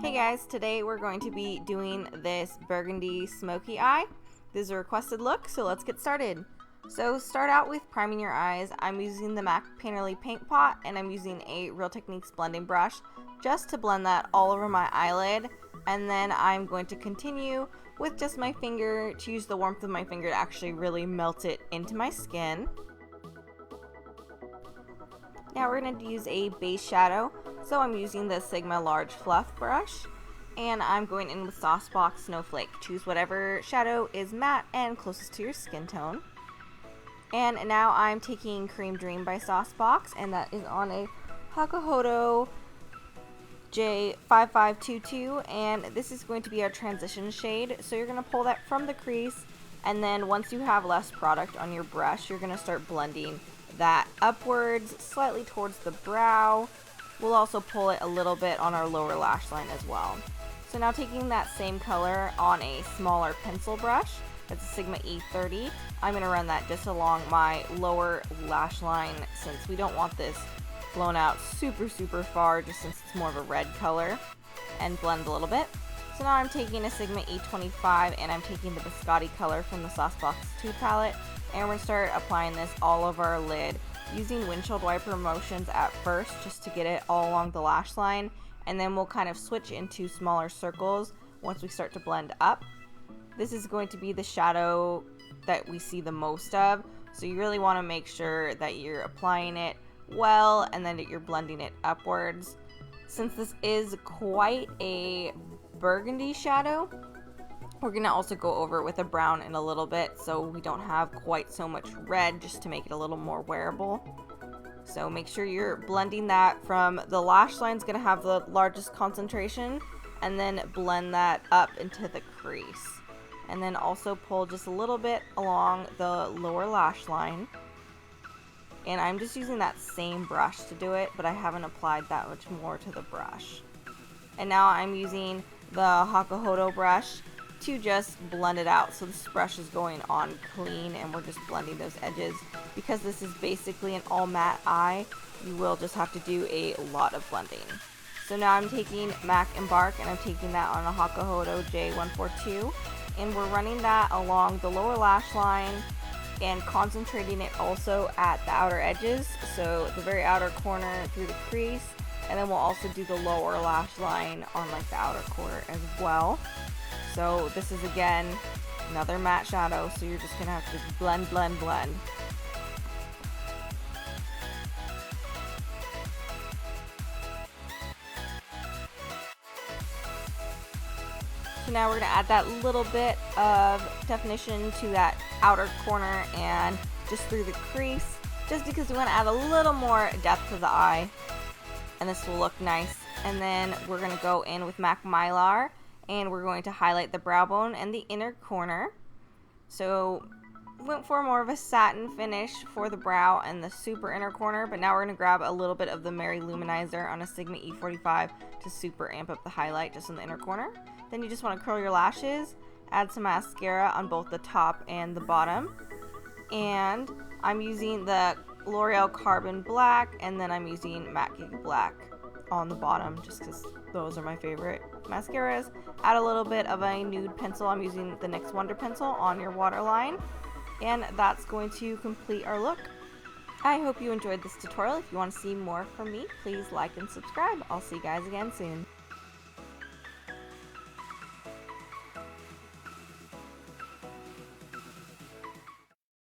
Hey guys, today we're going to be doing this burgundy smoky eye. This is a requested look, so let's get started. So start out with priming your eyes. I'm using the MAC Painterly Paint Pot and I'm using a Real Techniques blending brush just to blend that all over my eyelid. And then I'm going to continue with just my finger to use the warmth of my finger to actually really melt it into my skin. Now we're going to use a base shadow, so I'm using the Sigma Large Fluff brush, and I'm going in with Saucebox Snowflake. Choose whatever shadow is matte and closest to your skin tone. And now I'm taking Cream Dream by Saucebox, and that is on a Hakuhodo J5522, and this is going to be our transition shade. So you're going to pull that from the crease, and then once you have less product on your brush, you're going to start blending that upwards, slightly towards the brow. We'll also pull it a little bit on our lower lash line as well. So now taking that same color on a smaller pencil brush, that's a Sigma E30, I'm going to run that just along my lower lash line since we don't want this blown out super far, just since it's more of a red color, and blend a little bit. So now I'm taking a Sigma E25 and I'm taking the Biscotti color from the Saucebox Etude palette, and we're going to start applying this all over our lid using windshield wiper motions at first just to get it all along the lash line, and then we'll kind of switch into smaller circles once we start to blend up. This is going to be the shadow that we see the most of, so you really want to make sure that you're applying it well and then that you're blending it upwards. Since this is quite a burgundy shadow, we're going to also go over it with a brown in a little bit so we don't have quite so much red, just to make it a little more wearable. So make sure you're blending that from the lash line, is going to have the largest concentration, and then blend that up into the crease. And then also pull just a little bit along the lower lash line. And I'm just using that same brush to do it, but I haven't applied that much more to the brush. And now I'm using the Hakuhodo brush to just blend it out. So this brush is going on clean and we're just blending those edges. Because this is basically an all matte eye, you will just have to do a lot of blending. So now I'm taking MAC Embark and I'm taking that on a Hakuhodo J142, and we're running that along the lower lash line and concentrating it also at the outer edges, so the very outer corner through the crease, and then we'll also do the lower lash line on like the outer corner as well. So this is again another matte shadow, so you're just gonna have to blend. So now we're gonna add that little bit of definition to that outer corner and just through the crease, just because we want to add a little more depth to the eye, and this will look nice. And then we're gonna go in with MAC Mylar, and we're going to highlight the brow bone and the inner corner. So went for more of a satin finish for the brow and the super inner corner, but now we're going to grab a little bit of the Mary Luminizer on a Sigma E45 to super amp up the highlight just in the inner corner. Then you just want to curl your lashes, add some mascara on both the top and the bottom, and I'm using the Loreal Carbon Black, and then I'm using Matte Gigablack on the bottom just because those are my favorite mascaras. Add a little bit of a nude pencil. I'm using the NYX Wonder Pencil on your waterline, and that's going to complete our look. I hope you enjoyed this tutorial. If you want to see more from me, please like and subscribe. I'll see you guys again soon.